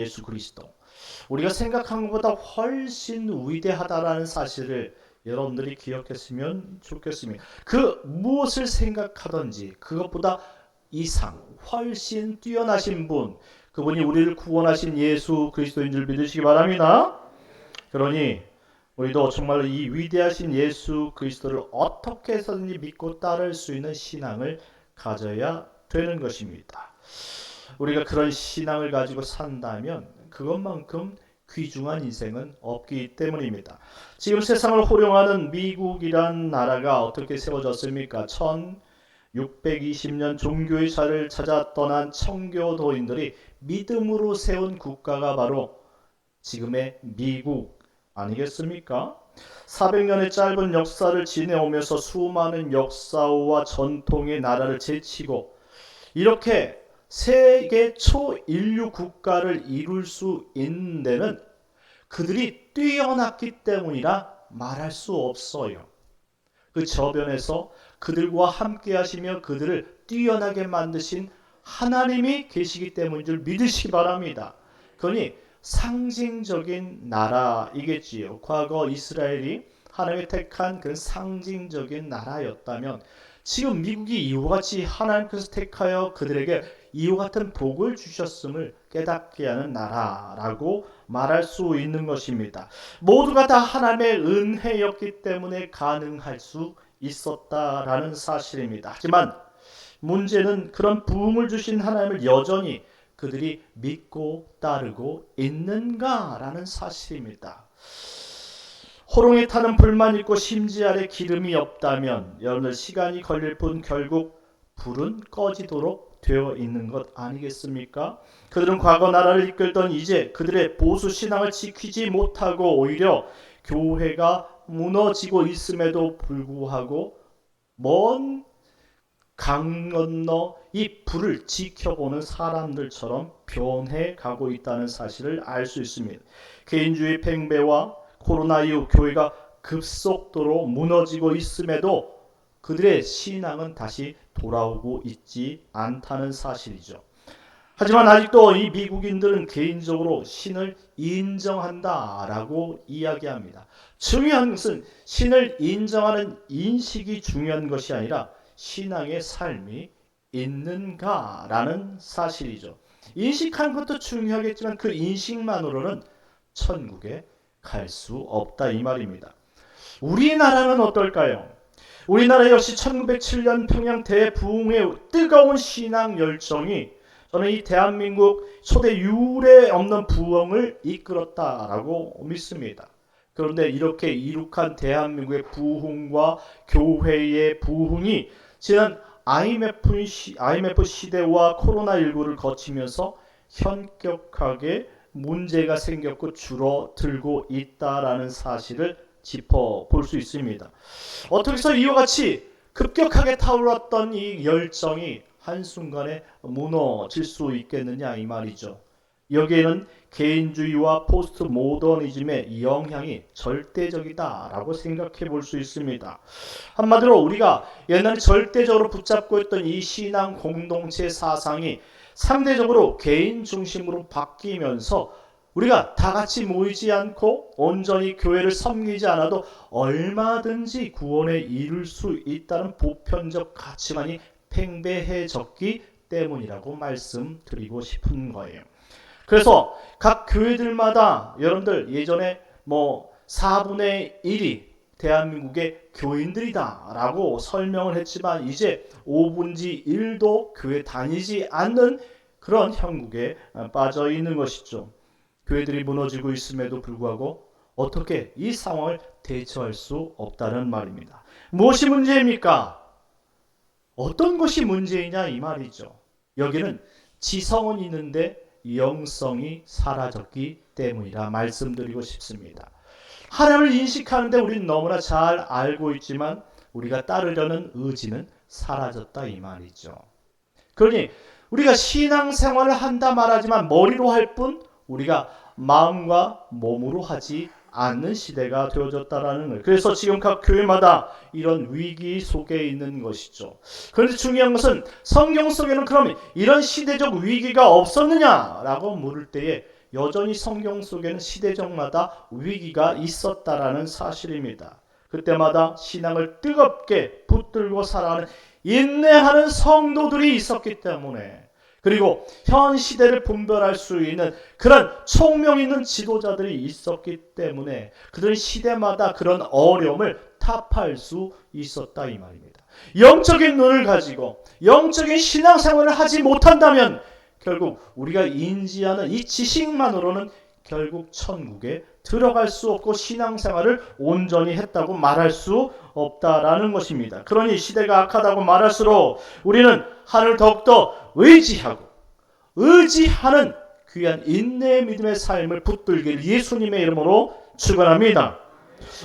예수 그리스도. 우리가 생각한 것보다 훨씬 위대하다라는 사실을 여러분들이 기억했으면 좋겠습니다. 그 무엇을 생각하든지 그것보다 이상 훨씬 뛰어나신 분, 그분이 우리를 구원하신 예수 그리스도인 줄 믿으시기 바랍니다. 그러니 우리도 정말로 이 위대하신 예수 그리스도를 어떻게 해서든지 믿고 따를 수 있는 신앙을 가져야 되는 것입니다. 우리가 그런 신앙을 가지고 산다면 그것만큼 귀중한 인생은 없기 때문입니다. 지금 세상을 호령하는 미국이란 나라가 어떻게 세워졌습니까? 1620년 종교의 자를 찾아 떠난 청교도인들이 믿음으로 세운 국가가 바로 지금의 미국 아니겠습니까? 400년의 짧은 역사를 지내오면서 수많은 역사와 전통의 나라를 제치고 이렇게 세계 초인류 국가를 이룰 수 있는 데는 그들이 뛰어났기 때문이라 말할 수 없어요. 그 저변에서 그들과 함께 하시며 그들을 뛰어나게 만드신 하나님이 계시기 때문인 줄 믿으시기 바랍니다. 그러니 상징적인 나라이겠지요. 과거 이스라엘이 하나님의 택한 그 상징적인 나라였다면 지금 미국이 이와 같이 하나님께서 택하여 그들에게 이와 같은 복을 주셨음을 깨닫게 하는 나라라고 말할 수 있는 것입니다. 모두가 다 하나님의 은혜였기 때문에 가능할 수 있었다라는 사실입니다. 하지만 문제는 그런 부흥을 주신 하나님을 여전히 그들이 믿고 따르고 있는가라는 사실입니다. 호롱에 타는 불만 있고 심지 아래 기름이 없다면 여러분들 시간이 걸릴 뿐 결국 불은 꺼지도록 되어 있는 것 아니겠습니까? 그들은 과거 나라를 이끌던 이제 그들의 보수 신앙을 지키지 못하고 오히려 교회가 무너지고 있음에도 불구하고 먼 강 건너 이 불을 지켜보는 사람들처럼 변해 가고 있다는 사실을 알 수 있습니다. 개인주의 팽배와 코로나 이후 교회가 급속도로 무너지고 있음에도 그들의 신앙은 다시 돌아오고 있지 않다는 사실이죠. 하지만 아직도 이 미국인들은 개인적으로 신을 인정한다라고 이야기합니다. 중요한 것은 신을 인정하는 인식이 중요한 것이 아니라 신앙의 삶이 있는가라는 사실이죠. 인식하는 것도 중요하겠지만 그 인식만으로는 천국에 갈 수 없다 이 말입니다. 우리나라는 어떨까요? 우리나라 역시 1907년 평양 대부흥의 뜨거운 신앙 열정이 저는 이 대한민국 초대 유례 없는 부흥을 이끌었다라고 믿습니다. 그런데 이렇게 이룩한 대한민국의 부흥과 교회의 부흥이 지난 IMF 시대와 코로나19를 거치면서 현격하게 문제가 생겼고 줄어들고 있다라는 사실을 짚어볼 수 있습니다. 어떻게 해서 이와 같이 급격하게 타올랐던 이 열정이 한순간에 무너질 수 있겠느냐 이 말이죠. 여기에는 개인주의와 포스트 모더니즘의 영향이 절대적이다라고 생각해 볼 수 있습니다. 한마디로 우리가 옛날에 절대적으로 붙잡고 있던 이 신앙 공동체 사상이 상대적으로 개인 중심으로 바뀌면서 우리가 다 같이 모이지 않고 온전히 교회를 섬기지 않아도 얼마든지 구원에 이룰 수 있다는 보편적 가치관이 팽배해졌기 때문이라고 말씀드리고 싶은 거예요. 그래서 각 교회들마다 여러분들 예전에 4분의 1이 대한민국의 교인들이다 라고 설명을 했지만 이제 5분의 1도 교회 다니지 않는 그런 형국에 빠져 있는 것이죠. 교회들이 무너지고 있음에도 불구하고 어떻게 이 상황을 대처할 수 없다는 말입니다. 무엇이 문제입니까? 어떤 것이 문제이냐 이 말이죠. 여기는 지성은 있는데 영성이 사라졌기 때문이라 말씀드리고 싶습니다. 하나님을 인식하는데 우리는 너무나 잘 알고 있지만 우리가 따르려는 의지는 사라졌다 이 말이죠. 그러니 우리가 신앙생활을 한다 말하지만 머리로 할 뿐 우리가 마음과 몸으로 하지 않는 시대가 되어졌다라는 거예요. 그래서 지금 각 교회마다 이런 위기 속에 있는 것이죠. 그런데 중요한 것은 성경 속에는 그럼 이런 시대적 위기가 없었느냐라고 물을 때에 여전히 성경 속에는 시대적마다 위기가 있었다라는 사실입니다. 그때마다 신앙을 뜨겁게 붙들고 살아가는 인내하는 성도들이 있었기 때문에, 그리고 현 시대를 분별할 수 있는 그런 총명 있는 지도자들이 있었기 때문에 그들은 시대마다 그런 어려움을 타파할 수 있었다 이 말입니다. 영적인 눈을 가지고 영적인 신앙생활을 하지 못한다면 결국 우리가 인지하는 이 지식만으로는 결국 천국에 들어갈 수 없고 신앙생활을 온전히 했다고 말할 수 없다라는 것입니다. 그러니 시대가 악하다고 말할수록 우리는 하늘 더욱더 의지하는 귀한 인내의 믿음의 삶을 붙들길 예수님의 이름으로 축원합니다.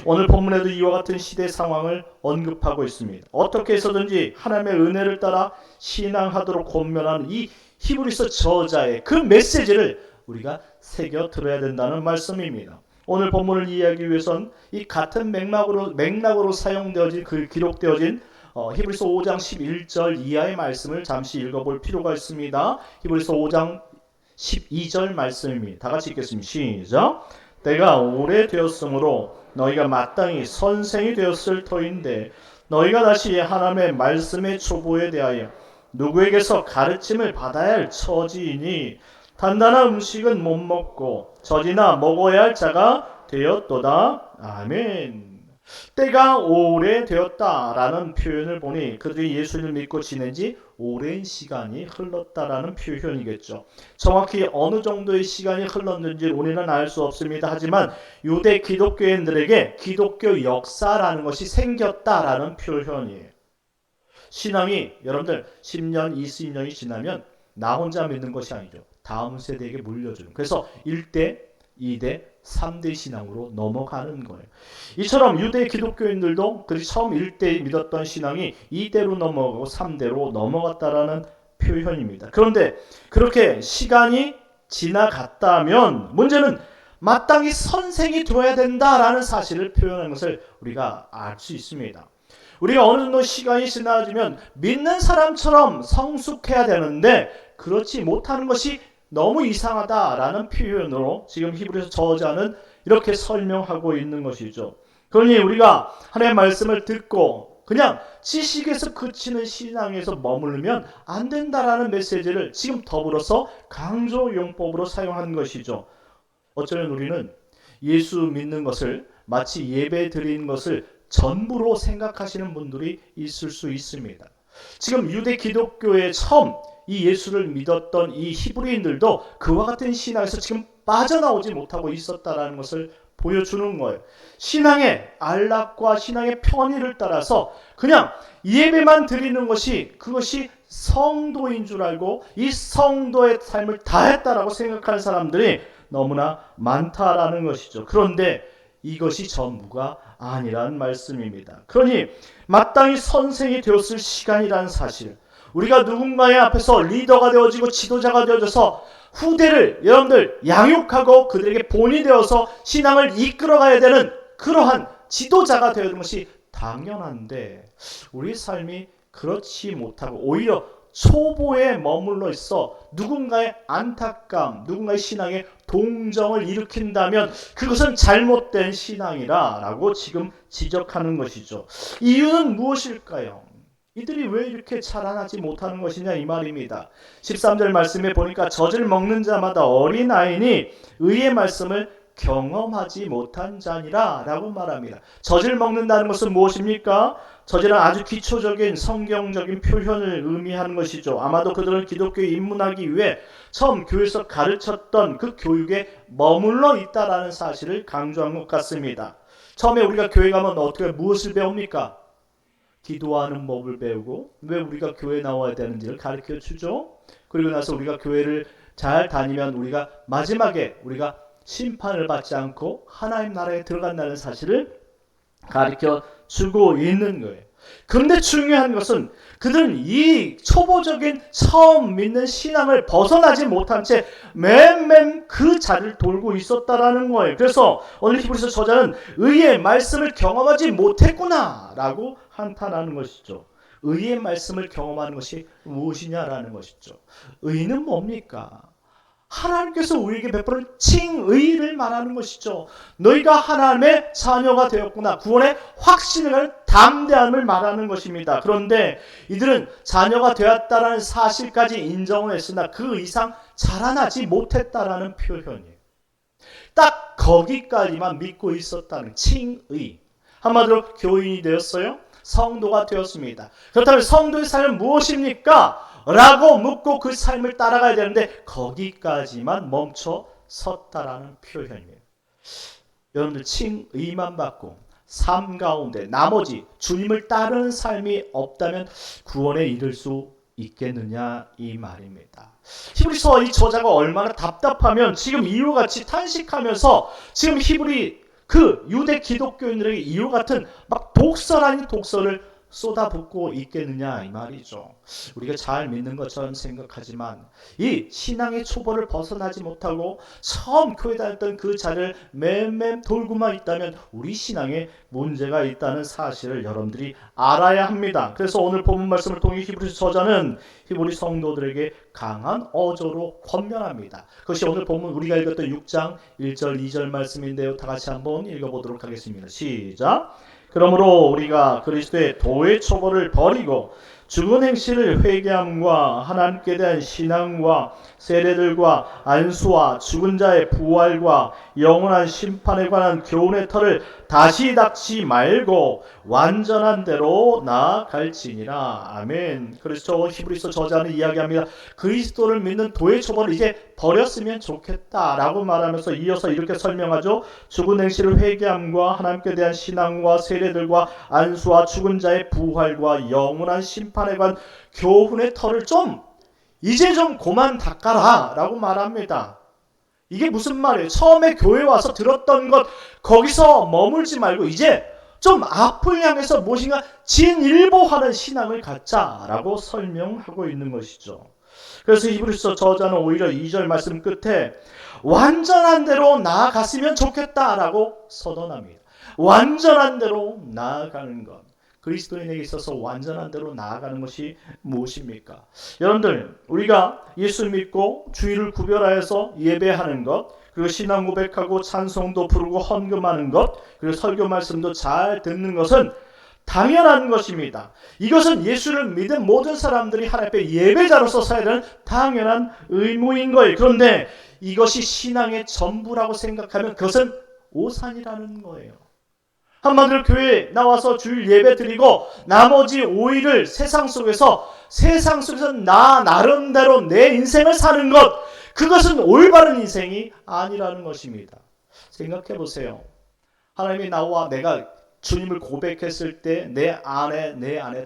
오늘 본문에도 이와 같은 시대 상황을 언급하고 있습니다. 어떻게 해서든지 하나님의 은혜를 따라 신앙하도록 권면하는 이 히브리서 저자의 그 메시지를 우리가 새겨 들어야 된다는 말씀입니다. 오늘 본문을 이해하기 위해선 이 같은 맥락으로 사용되어진 기록되어진 히브리서 5장 11절 이하의 말씀을 잠시 읽어볼 필요가 있습니다. 히브리서 5장 12절 말씀입니다. 다 같이 읽겠습니다. 시작. 때가 오래되었으므로 너희가 마땅히 선생이 되었을 터인데 너희가 다시 하나님의 말씀의 초보에 대하여 누구에게서 가르침을 받아야 할 처지이니 단단한 음식은 못 먹고 젖이나 먹어야 할 자가 되었도다. 아멘. 때가 오래되었다라는 표현을 보니 그들이 예수를 믿고 지낸 지 오랜 시간이 흘렀다라는 표현이겠죠. 정확히 어느 정도의 시간이 흘렀는지 우리는 알 수 없습니다. 하지만 유대 기독교인들에게 기독교 역사라는 것이 생겼다라는 표현이에요. 신앙이 여러분들 10년, 20년이 지나면 나 혼자 믿는 것이 아니죠. 다음 세대에게 물려주는. 그래서 1대, 2대, 3대 신앙으로 넘어가는 거예요. 이처럼 유대 기독교인들도 그 처음 1대 믿었던 신앙이 2대로 넘어가고 3대로 넘어갔다라는 표현입니다. 그런데 그렇게 시간이 지나갔다면 문제는 마땅히 선생이 되어야 된다라는 사실을 표현하는 것을 우리가 알 수 있습니다. 우리가 어느 정도 시간이 지나지면 믿는 사람처럼 성숙해야 되는데 그렇지 못하는 것이 너무 이상하다라는 표현으로 지금 히브리서 저자는 이렇게 설명하고 있는 것이죠. 그러니 우리가 하나님의 말씀을 듣고 그냥 지식에서 그치는 신앙에서 머물면 안 된다라는 메시지를 지금 더불어서 강조용법으로 사용한 것이죠. 어쩌면 우리는 예수 믿는 것을 마치 예배 드리는 것을 전부로 생각하시는 분들이 있을 수 있습니다. 지금 유대 기독교에 처음 이 예수를 믿었던 이 히브리인들도 그와 같은 신앙에서 지금 빠져나오지 못하고 있었다라는 것을 보여주는 거예요. 신앙의 안락과 신앙의 편의를 따라서 그냥 예배만 드리는 것이 그것이 성도인 줄 알고 이 성도의 삶을 다했다라고 생각하는 사람들이 너무나 많다라는 것이죠. 그런데 이것이 전부가 아니라는 말씀입니다. 그러니 마땅히 선생이 되었을 시간이라는 사실, 우리가 누군가의 앞에서 리더가 되어지고 지도자가 되어져서 후대를 여러분들 양육하고 그들에게 본이 되어서 신앙을 이끌어가야 되는 그러한 지도자가 되는 것이 당연한데 우리 삶이 그렇지 못하고 오히려 초보에 머물러 있어 누군가의 안타까움, 누군가의 신앙에 동정을 일으킨다면 그것은 잘못된 신앙이라고 지금 지적하는 것이죠. 이유는 무엇일까요? 이들이 왜 이렇게 자라나지 못하는 것이냐 이 말입니다. 13절 말씀에 보니까 젖을 먹는 자마다 어린아이니 의의 말씀을 경험하지 못한 자니라 라고 말합니다. 젖을 먹는다는 것은 무엇입니까? 젖이란 아주 기초적인 성경적인 표현을 의미하는 것이죠. 아마도 그들은 기독교에 입문하기 위해 처음 교회에서 가르쳤던 그 교육에 머물러 있다라는 사실을 강조한 것 같습니다. 처음에 우리가 교회 가면 어떻게 무엇을 배웁니까? 기도하는 법을 배우고 왜 우리가 교회 나와야 되는지를 가르쳐 주죠. 그리고 나서 우리가 교회를 잘 다니면 우리가 마지막에 우리가 심판을 받지 않고 하나님 나라에 들어간다는 사실을 가르쳐 주고 있는 거예요. 그런데 중요한 것은 그들은 이 초보적인 처음 믿는 신앙을 벗어나지 못한 채 맨맨 그 자리를 돌고 있었다라는 거예요. 그래서 오늘 히브리서 저자는 의의 말씀을 경험하지 못했구나 라고 한탄하는 것이죠. 의의 말씀을 경험하는 것이 무엇이냐라는 것이죠. 의는 뭡니까? 하나님께서 우리에게 베푸는 칭의를 말하는 것이죠. 너희가 하나님의 자녀가 되었구나. 구원의 확신을 가진 담대함을 말하는 것입니다. 그런데 이들은 자녀가 되었다라는 사실까지 인정을 했으나 그 이상 자라나지 못했다라는 표현이에요. 딱 거기까지만 믿고 있었다는 칭의. 한마디로 교인이 되었어요. 성도가 되었습니다. 그렇다면 성도의 삶은 무엇입니까? 라고 묻고 그 삶을 따라가야 되는데 거기까지만 멈춰 섰다라는 표현이에요. 여러분들 칭의만 받고 삶 가운데 나머지 주님을 따르는 삶이 없다면 구원에 이를 수 있겠느냐 이 말입니다. 히브리서 이 저자가 얼마나 답답하면 지금 이와 같이 탄식하면서 지금 히브리 그 유대 기독교인들에게 이와 같은 막 독설 아닌 독설을 쏟아붓고 있겠느냐 이 말이죠. 우리가 잘 믿는 것처럼 생각하지만 이 신앙의 초보를 벗어나지 못하고 처음 교회 다녔던 그 자리를 맴맴 돌고만 있다면 우리 신앙에 문제가 있다는 사실을 여러분들이 알아야 합니다. 그래서 오늘 본문 말씀을 통해 히브리서 저자는 히브리 성도들에게 강한 어조로 권면합니다. 그것이 오늘 본문 우리가 읽었던 6장 1절 2절 말씀인데요. 다 같이 한번 읽어보도록 하겠습니다. 시작. 그러므로 우리가 그리스도의 도의 초보를 버리고 죽은 행실을 회개함과 하나님께 대한 신앙과 세례들과 안수와 죽은 자의 부활과 영원한 심판에 관한 교훈의 터를 다시 닦지 말고 완전한 대로 나아갈지니라. 아멘. 그래서 히브리서 저자는 이야기합니다. 그리스도를 믿는 도의 초보를 이제 버렸으면 좋겠다라고 말하면서 이어서 이렇게 설명하죠. 죽은 행실을 회개함과 하나님께 대한 신앙과 세례들과 안수와 죽은 자의 부활과 영원한 심판에 관한 교훈의 터를 이제 좀 그만 닦아라 라고 말합니다. 이게 무슨 말이에요? 처음에 교회 와서 들었던 것 거기서 머물지 말고 이제 좀 앞을 향해서 무엇인가 진일보하는 신앙을 갖자라고 설명하고 있는 것이죠. 그래서 히브리서 저자는 오히려 2절 말씀 끝에 완전한 대로 나아갔으면 좋겠다라고 선언합니다. 완전한 대로 나아가는 것. 그리스도인에게 있어서 완전한 대로 나아가는 것이 무엇입니까? 여러분들 우리가 예수 믿고 주일을 구별하여서 예배하는 것, 그리고 신앙 고백하고 찬송도 부르고 헌금하는 것, 그리고 설교 말씀도 잘 듣는 것은 당연한 것입니다. 이것은 예수를 믿은 모든 사람들이 하나님 앞에 예배자로서 서야 되는 당연한 의무인 거예요. 그런데 이것이 신앙의 전부라고 생각하면 그것은 오산이라는 거예요. 한마디로 교회에 나와서 주일 예배 드리고 나머지 5일을 세상 속에서 나 나름대로 내 인생을 사는 것, 그것은 올바른 인생이 아니라는 것입니다. 생각해 보세요. 하나님이 나와 내가 주님을 고백했을 때 내 안에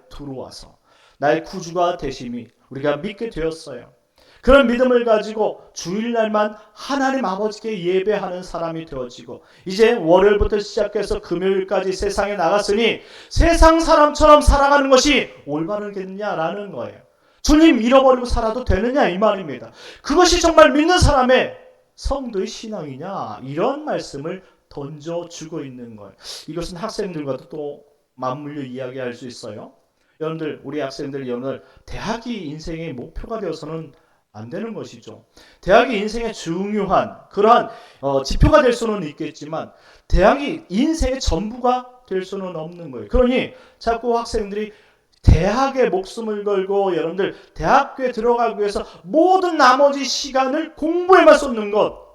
들어와서 나의 구주가 되심이 우리가 믿게 되었어요. 그런 믿음을 가지고 주일날만 하나님 아버지께 예배하는 사람이 되어지고 이제 월요일부터 시작해서 금요일까지 세상에 나갔으니 세상 사람처럼 살아가는 것이 올바르겠느냐라는 거예요. 주님 잃어버리고 살아도 되느냐 이 말입니다. 그것이 정말 믿는 사람의 성도의 신앙이냐 이런 말씀을 던져주고 있는 거예요. 이것은 학생들과도 또 맞물려 이야기할 수 있어요. 여러분들 우리 학생들 여러분들 대학이 인생의 목표가 되어서는 안 되는 것이죠. 대학이 인생의 중요한 그러한 지표가 될 수는 있겠지만 대학이 인생의 전부가 될 수는 없는 거예요. 그러니 자꾸 학생들이 대학에 목숨을 걸고 여러분들 대학교에 들어가기 위해서 모든 나머지 시간을 공부에만 쏟는 것,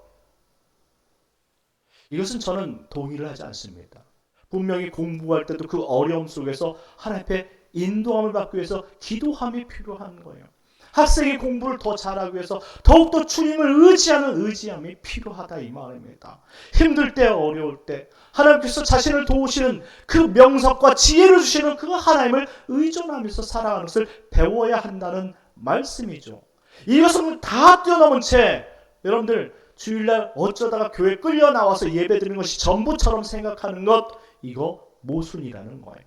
이것은 저는 동의를 하지 않습니다. 분명히 공부할 때도 그 어려움 속에서 하나님 앞에 인도함을 받기 위해서 기도함이 필요한 거예요. 학생이 공부를 더 잘하기 위해서 더욱더 주님을 의지하는 의지함이 필요하다 이 말입니다. 힘들 때 어려울 때 하나님께서 자신을 도우시는 그 명석과 지혜를 주시는 그 하나님을 의존하면서 살아가는 것을 배워야 한다는 말씀이죠. 이것은 다 뛰어넘은 채 여러분들 주일날 어쩌다가 교회 끌려 나와서 예배드리는 것이 전부처럼 생각하는 것, 이거 모순이라는 거예요.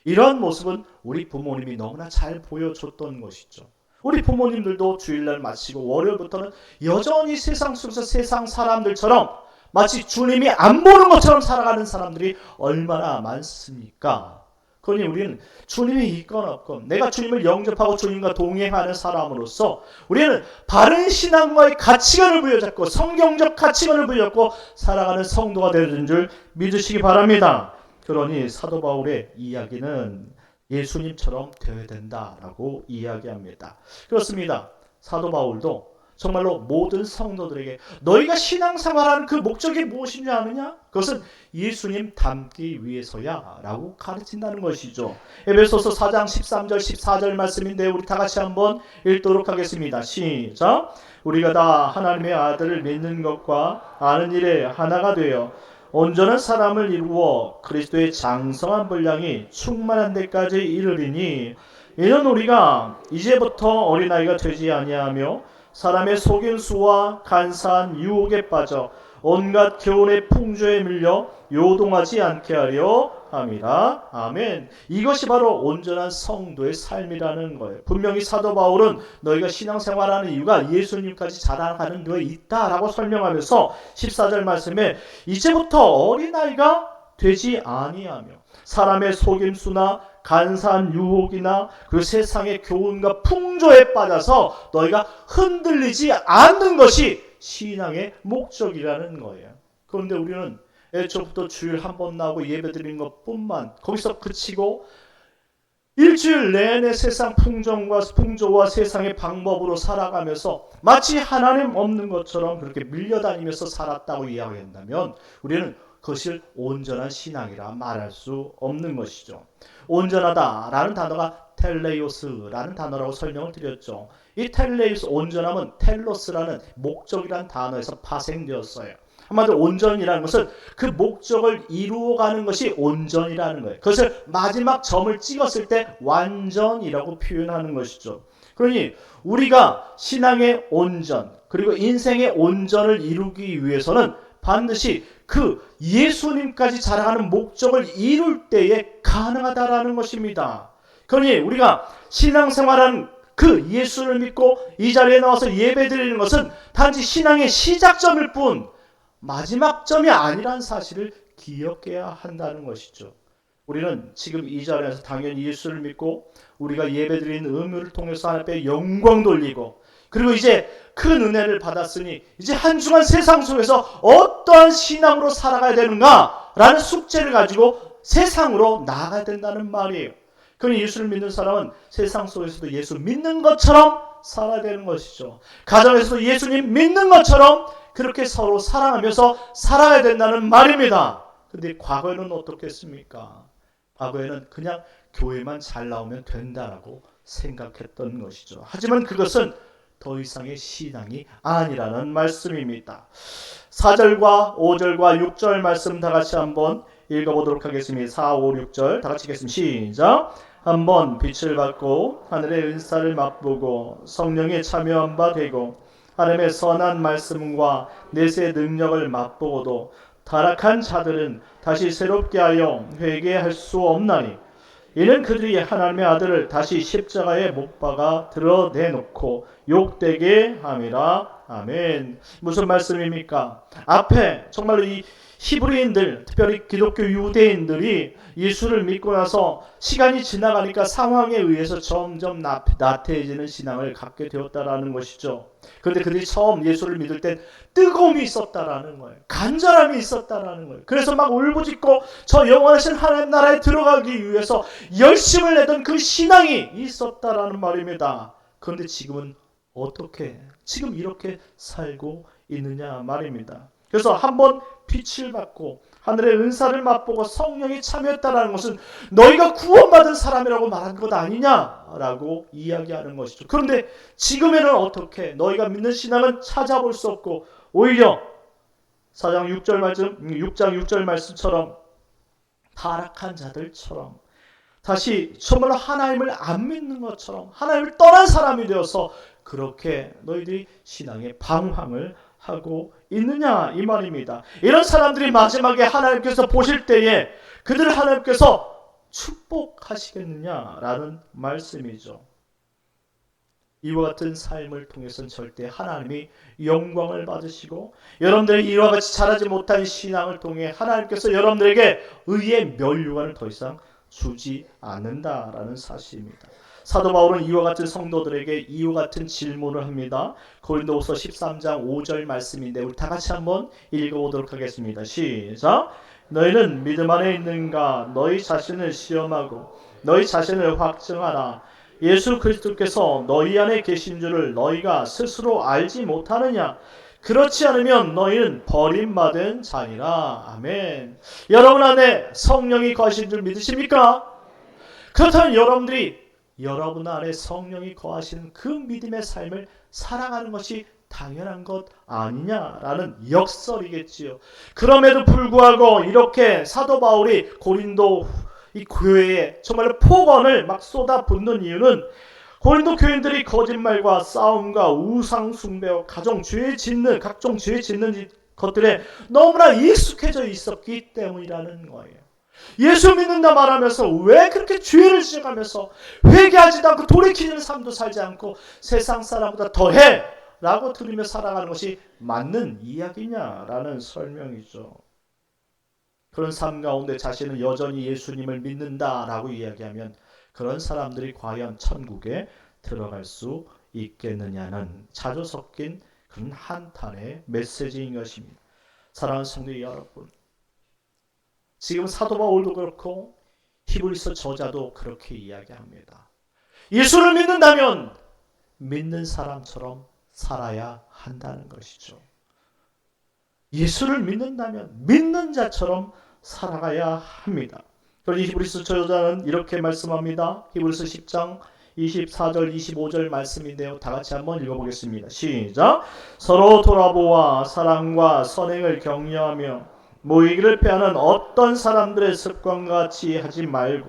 이런 모습은 우리 부모님이 너무나 잘 보여줬던 것이죠. 우리 부모님들도 주일날 마치고 월요일부터는 여전히 세상 속에서 세상 사람들처럼 마치 주님이 안 보는 것처럼 살아가는 사람들이 얼마나 많습니까? 그러니 우리는 주님이 있건 없건 내가 주님을 영접하고 주님과 동행하는 사람으로서 우리는 바른 신앙과의 가치관을 부여잡고 성경적 가치관을 부여잡고 살아가는 성도가 되는 줄 믿으시기 바랍니다. 그러니 사도 바울의 이야기는 예수님처럼 되어야 된다라고 이야기합니다. 그렇습니다. 사도 바울도 정말로 모든 성도들에게 너희가 신앙생활하는 그 목적이 무엇인지 아느냐? 그것은 예수님 닮기 위해서야 라고 가르친다는 것이죠. 에베소서 4장 13절 14절 말씀인데 우리 다 같이 한번 읽도록 하겠습니다. 시작. 우리가 다 하나님의 아들을 믿는 것과 아는 일에 하나가 되어 온전한 사람을 이루어 그리스도의 장성한 분량이 충만한 데까지 이르리니 이는 우리가 이제부터 어린아이가 되지 아니하며 사람의 속임수와 간사한 유혹에 빠져 온갖 교훈의 풍조에 밀려 요동하지 않게 하려 함이라. 아멘. 이것이 바로 온전한 성도의 삶이라는 거예요. 분명히 사도 바울은 너희가 신앙생활하는 이유가 예수님까지 자랑하는 거에 있다라고 설명하면서 14절 말씀에 이제부터 어린아이가 되지 아니하며 사람의 속임수나 간사한 유혹이나 그 세상의 교훈과 풍조에 빠져서 너희가 흔들리지 않는 것이 신앙의 목적이라는 거예요. 그런데 우리는 애초부터 주일 한 번 나오고 예배드리는 것뿐만 거기서 그치고 일주일 내내 세상 풍조와 세상의 방법으로 살아가면서 마치 하나님 없는 것처럼 그렇게 밀려다니면서 살았다고 이야기한다면 우리는 그것을 온전한 신앙이라 말할 수 없는 것이죠. 온전하다라는 단어가 텔레이오스라는 단어라고 설명을 드렸죠. 이 텔레이오스 온전함은 텔로스라는 목적이라는 단어에서 파생되었어요. 한마디로 온전이라는 것은 그 목적을 이루어가는 것이 온전이라는 거예요. 그것을 마지막 점을 찍었을 때 완전이라고 표현하는 것이죠. 그러니 우리가 신앙의 온전 그리고 인생의 온전을 이루기 위해서는 반드시 그 예수님까지 자랑하는 목적을 이룰 때에 가능하다라는 것입니다. 그러니 우리가 신앙생활하는 그 예수를 믿고 이 자리에 나와서 예배드리는 것은 단지 신앙의 시작점일 뿐 마지막 점이 아니라는 사실을 기억해야 한다는 것이죠. 우리는 지금 이 자리에서 당연히 예수를 믿고 우리가 예배드리는 의무를 통해서 하나님께 영광 돌리고 그리고 이제 큰 은혜를 받았으니 이제 한 주간 세상 속에서 어떠한 신앙으로 살아가야 되는가라는 숙제를 가지고 세상으로 나아가야 된다는 말이에요. 그러니 예수를 믿는 사람은 세상 속에서도 예수 믿는 것처럼 살아야 되는 것이죠. 가정에서도 예수님 믿는 것처럼 그렇게 서로 사랑하면서 살아야 된다는 말입니다. 근데 과거에는 어떻겠습니까? 과거에는 그냥 교회만 잘 나오면 된다라고 생각했던 것이죠. 하지만 그것은 더 이상의 신앙이 아니라는 말씀입니다. 4절과 5절과 6절 말씀 다 같이 한번 읽어보도록 하겠습니다. 4, 5, 6절 다 같이 읽겠습니다. 시작. 한번 빛을 받고 하늘의 은사를 맛보고 성령에 참여한 바 되고 하나님의 선한 말씀과 내세 능력을 맛보고도 타락한 자들은 다시 새롭게 하여 회개할 수 없나니 이는 그들이 하나님의 아들을 다시 십자가에 못 박아 드러내놓고 욕되게 함이라. 아멘. 무슨 말씀입니까? 앞에 정말로 이 히브리인들, 특별히 기독교 유대인들이 예수를 믿고 나서 시간이 지나가니까 상황에 의해서 점점 나태해지는 신앙을 갖게 되었다라는 것이죠. 그런데 그들이 처음 예수를 믿을 땐 뜨거움이 있었다라는 거예요. 간절함이 있었다라는 거예요. 그래서 막 울부짖고 저 영원하신 하나님 나라에 들어가기 위해서 열심을 내던 그 신앙이 있었다라는 말입니다. 그런데 지금은 어떻게 지금 이렇게 살고 있느냐 말입니다. 그래서 한번 빛을 받고 하늘의 은사를 맛보고 성령이 참여했다는 것은 너희가 구원받은 사람이라고 말한 것 아니냐라고 이야기하는 것이죠. 그런데 지금에는 어떻게 너희가 믿는 신앙은 찾아볼 수 없고 오히려 4장 6절 말씀, 6장 6절 말씀처럼 타락한 자들처럼 다시 정말로 하나님을 안 믿는 것처럼 하나님을 떠난 사람이 되어서 그렇게 너희들이 신앙의 방황을 하고 있느냐 이 말입니다. 이런 사람들이 마지막에 하나님께서 보실 때에 그들을 하나님께서 축복하시겠느냐라는 말씀이죠. 이와 같은 삶을 통해서는 절대 하나님이 영광을 받으시고 여러분들이 이와 같이 자라지 못한 신앙을 통해 하나님께서 여러분들에게 의의 면류관을 더 이상 주지 않는다라는 사실입니다. 사도 바울은 이와 같은 성도들에게 이와 같은 질문을 합니다. 고린도후서 13장 5절 말씀인데 우리 다 같이 한번 읽어보도록 하겠습니다. 시작. 너희는 믿음 안에 있는가? 너희 자신을 시험하고 너희 자신을 확증하라. 예수 그리스도께서 너희 안에 계신 줄을 너희가 스스로 알지 못하느냐? 그렇지 않으면 너희는 버림받은 자니라. 아멘. 여러분 안에 성령이 거하신 줄 믿으십니까? 그렇다면 여러분 안에 성령이 거하시는 그 믿음의 삶을 살아가는 것이 당연한 것 아니냐라는 역설이겠지요. 그럼에도 불구하고 이렇게 사도 바울이 고린도 이 교회에 정말로 폭언을 막 쏟아붓는 이유는 고린도 교인들이 거짓말과 싸움과 우상 숭배와 각종 죄 짓는 것들에 너무나 익숙해져 있었기 때문이라는 거예요. 예수 믿는다 말하면서 왜 그렇게 죄를 지어가면서 회개하지도 않고 돌이키는 삶도 살지 않고 세상 사람보다 더해 라고 들으며 살아가는 것이 맞는 이야기냐라는 설명이죠. 그런 삶 가운데 자신은 여전히 예수님을 믿는다라고 이야기하면 그런 사람들이 과연 천국에 들어갈 수 있겠느냐는 자주 섞인 그런 한탄의 메시지인 것입니다. 사랑하는 성도 여러분, 지금 사도 바울도 그렇고 히브리서 저자도 그렇게 이야기합니다. 예수를 믿는다면 믿는 사람처럼 살아야 한다는 것이죠. 예수를 믿는다면 믿는 자처럼 살아가야 합니다. 그러니 히브리서 저자는 이렇게 말씀합니다. 히브리서 10장 24절 25절 말씀인데요. 다 같이 한번 읽어보겠습니다. 시작. 서로 돌아보아 사랑과 선행을 격려하며 모이기를 패하는 어떤 사람들의 습관과 같이 하지 말고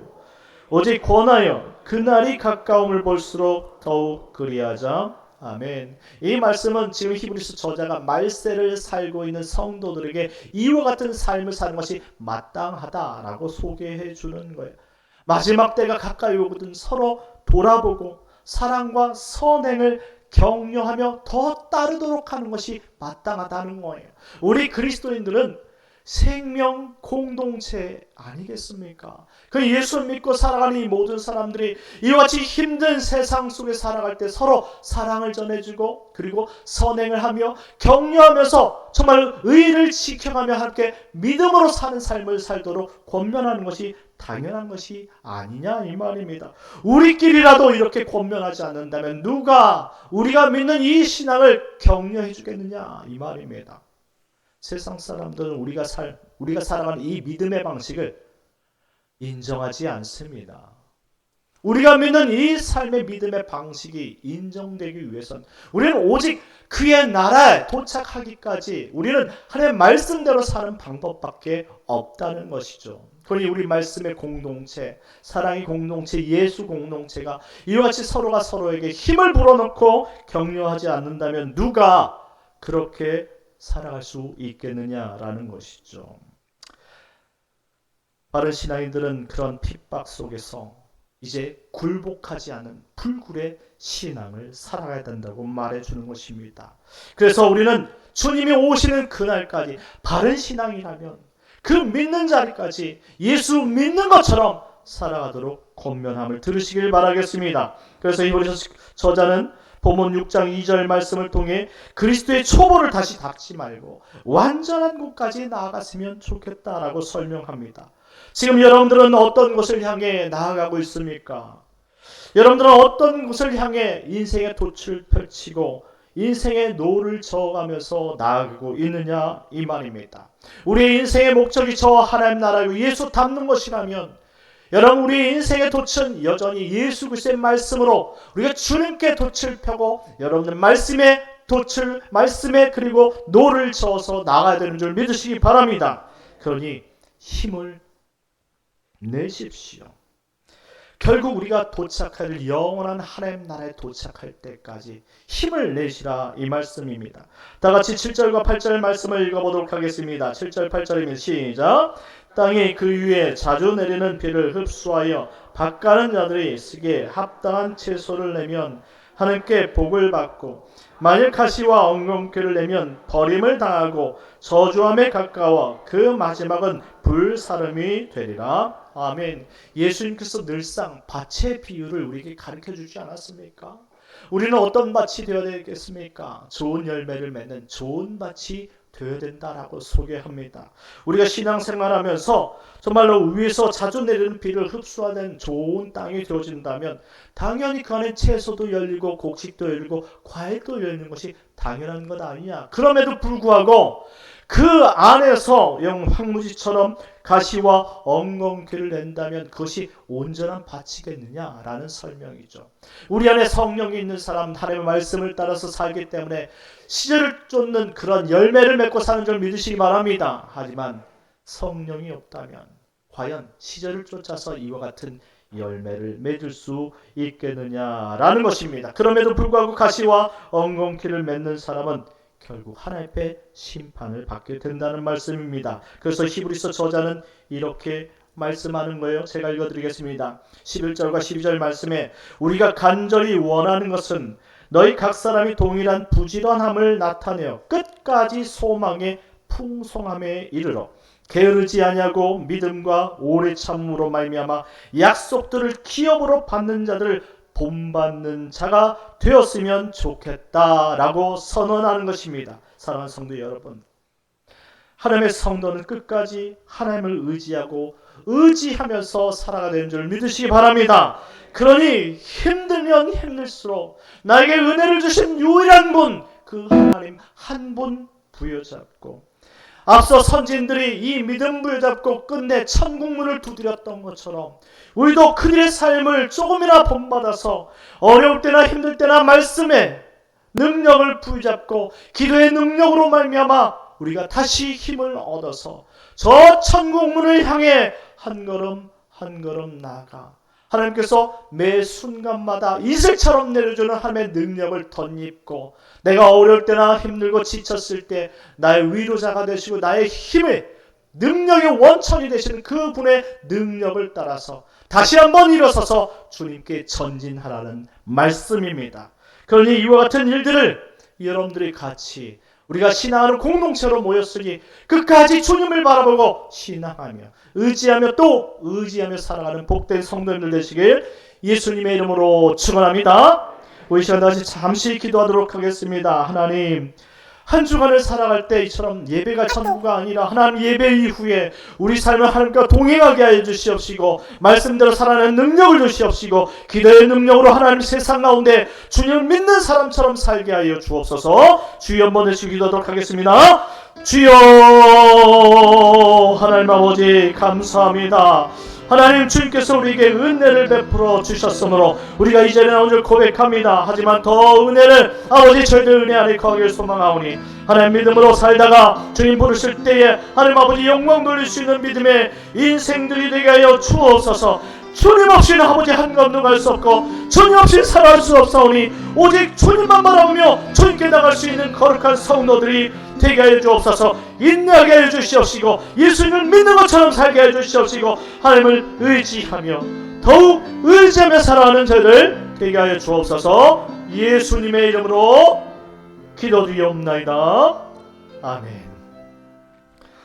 오직 권하여 그날이 가까움을 볼수록 더욱 그리하자. 아멘. 이 말씀은 지금 히브리서 저자가 말세를 살고 있는 성도들에게 이와 같은 삶을 사는 것이 마땅하다라고 소개해 주는 거예요. 마지막 때가 가까이 오거든 서로 돌아보고 사랑과 선행을 격려하며 더 따르도록 하는 것이 마땅하다는 거예요. 우리 그리스도인들은 생명 공동체 아니겠습니까? 그 예수 믿고 살아가는 이 모든 사람들이 이와 같이 힘든 세상 속에 살아갈 때 서로 사랑을 전해주고 그리고 선행을 하며 격려하면서 정말 의를 지켜가며 함께 믿음으로 사는 삶을 살도록 권면하는 것이 당연한 것이 아니냐 이 말입니다. 우리끼리라도 이렇게 권면하지 않는다면 누가 우리가 믿는 이 신앙을 격려해 주겠느냐 이 말입니다. 세상 사람들은 우리가 살아가는 이 믿음의 방식을 인정하지 않습니다. 우리가 믿는 이 삶의 믿음의 방식이 인정되기 위해선 우리는 오직 그의 나라에 도착하기까지 우리는 하나님의 말씀대로 사는 방법밖에 없다는 것이죠. 그러니 우리 말씀의 공동체, 사랑의 공동체, 예수 공동체가 이와 같이 서로가 서로에게 힘을 불어넣고 격려하지 않는다면 누가 그렇게 살아갈 수 있겠느냐라는 것이죠. 바른 신앙인들은 그런 핍박 속에서 이제 굴복하지 않은 불굴의 신앙을 살아가야 된다고 말해주는 것입니다. 그래서 우리는 주님이 오시는 그날까지 바른 신앙이라면 그 믿는 자리까지 예수 믿는 것처럼 살아가도록 권면함을 들으시길 바라겠습니다. 그래서 히브리서 저자는 본문 6장 2절 말씀을 통해 그리스도의 초보를 다시 닦지 말고 완전한 곳까지 나아갔으면 좋겠다라고 설명합니다. 지금 여러분들은 어떤 곳을 향해 나아가고 있습니까? 여러분들은 어떤 곳을 향해 인생의 돛을 펼치고 인생의 노를 저어가면서 나아가고 있느냐 이 말입니다. 우리의 인생의 목적이 저 하나님 나라고 예수 닮는 것이라면 여러분 우리 인생의 돛은 여전히 예수 그리스도의 말씀으로 우리가 주님께 돛을 펴고 여러분들 말씀에 그리고 노를 저어서 나가야 되는 줄 믿으시기 바랍니다. 그러니 힘을 내십시오. 결국 우리가 도착할 영원한 하나님 나라에 도착할 때까지 힘을 내시라 이 말씀입니다. 다 같이 7절과 8절 말씀을 읽어보도록 하겠습니다. 7절 8절이면 시작. 땅이 그 위에 자주 내리는 비를 흡수하여 밭가는 자들이 쓰기에 합당한 채소를 내면 하나님께 복을 받고 만일 가시와 엉겅퀴를 내면 버림을 당하고 저주함에 가까워 그 마지막은 불사름이 되리라. 아멘. 예수님께서 늘상 밭의 비유를 우리에게 가르쳐 주지 않았습니까? 우리는 어떤 밭이 되어야 되겠습니까? 좋은 열매를 맺는 좋은 밭이 되어야 된다라고 소개합니다. 우리가 신앙생활하면서 정말로 위에서 자주 내리는 비를 흡수하는 좋은 땅이 되어진다면 당연히 그 안에 채소도 열리고 곡식도 열리고 과일도 열리는 것이 당연한 것 아니냐. 그럼에도 불구하고 그 안에서 영 황무지처럼 가시와 엉겅퀴를 낸다면 그것이 온전한 밭이겠느냐라는 설명이죠. 우리 안에 성령이 있는 사람, 하나님의 말씀을 따라서 살기 때문에 시절을 쫓는 그런 열매를 맺고 사는 줄 믿으시기 바랍니다. 하지만 성령이 없다면 과연 시절을 쫓아서 이와 같은 열매를 맺을 수 있겠느냐라는 것입니다. 그럼에도 불구하고 가시와 엉겅퀴를 맺는 사람은 결국 하나님 앞에 심판을 받게 된다는 말씀입니다. 그래서 히브리서 저자는 이렇게 말씀하는 거예요. 제가 읽어드리겠습니다. 11절과 12절 말씀에 우리가 간절히 원하는 것은 너희 각 사람이 동일한 부지런함을 나타내어 끝까지 소망의 풍성함에 이르러 게으르지 아니하고 믿음과 오래 참음으로 말미암아 약속들을 기업으로 받는 자들을 본받는 자가 되었으면 좋겠다라고 선언하는 것입니다. 사랑하는 성도 여러분, 하나님의 성도는 끝까지 하나님을 의지하면서 살아가야 되는 줄 믿으시기 바랍니다. 그러니 힘들면 힘들수록 나에게 은혜를 주신 유일한 분, 그 하나님 한 분 부여잡고 앞서 선진들이 이 믿음 부여잡고 끝내 천국문을 두드렸던 것처럼 우리도 그들의 삶을 조금이나 본받아서 어려울 때나 힘들 때나 말씀에 능력을 부여잡고 기도의 능력으로 말미암아 우리가 다시 힘을 얻어서 저 천국문을 향해 한 걸음 한 걸음 나아가 하나님께서 매 순간마다 이슬처럼 내려주는 하나님의 능력을 덧입고 내가 어려울 때나 힘들고 지쳤을 때 나의 위로자가 되시고 나의 힘의 능력의 원천이 되시는 그분의 능력을 따라서 다시 한번 일어서서 주님께 전진하라는 말씀입니다. 그러니 이와 같은 일들을 여러분들이 같이 우리가 신앙하는 공동체로 모였으니 끝까지 주님을 바라보고 신앙하며 의지하며 또 의지하며 살아가는 복된 성도님들 되시길 예수님의 이름으로 축원합니다. 우리 시간 다시 잠시 기도하도록 하겠습니다. 하나님, 한 주간을 살아갈 때 이처럼 예배가 전부가 아니라 하나님 예배 이후에 우리 삶을 하나님과 동행하게 하여 주시옵시고 말씀대로 살아가는 능력을 주시옵시고 기도의 능력으로 하나님 세상 가운데 주님을 믿는 사람처럼 살게 하여 주옵소서. 주여 한번 내시 기도하도록 하겠습니다. 주여 하나님 아버지 감사합니다. 하나님 주님께서 우리에게 은혜를 베풀어 주셨으므로 우리가 이전에 나온 줄 고백합니다. 하지만 더 은혜를 아버지 저희들 은혜 안에 거하길 소망하오니 하나님 믿음으로 살다가 주님 부르실 때에 하나님 아버지 영광 돌릴 수 있는 믿음의 인생들이 되게 하여 주옵소서. 주님 없이는 아버지 한 걸음도 갈 수 없고 주님 없이 살아갈 수 없사오니 오직 주님만 바라보며 주님께 나갈 수 있는 거룩한 성도들이 되게 하여 주옵소서. 인내하게 하여 주시옵시고 예수님을 믿는 것처럼 살게 하여 주시옵시고 하나님을 의지하며 더욱 의지하며 살아가는 저희들 되게 하여 주옵소서. 예수님의 이름으로 기도드리옵나이다. 아멘.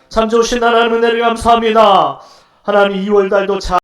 참 좋으신 하나님 은혜를 감사합니다. 하나님 2월달도 잘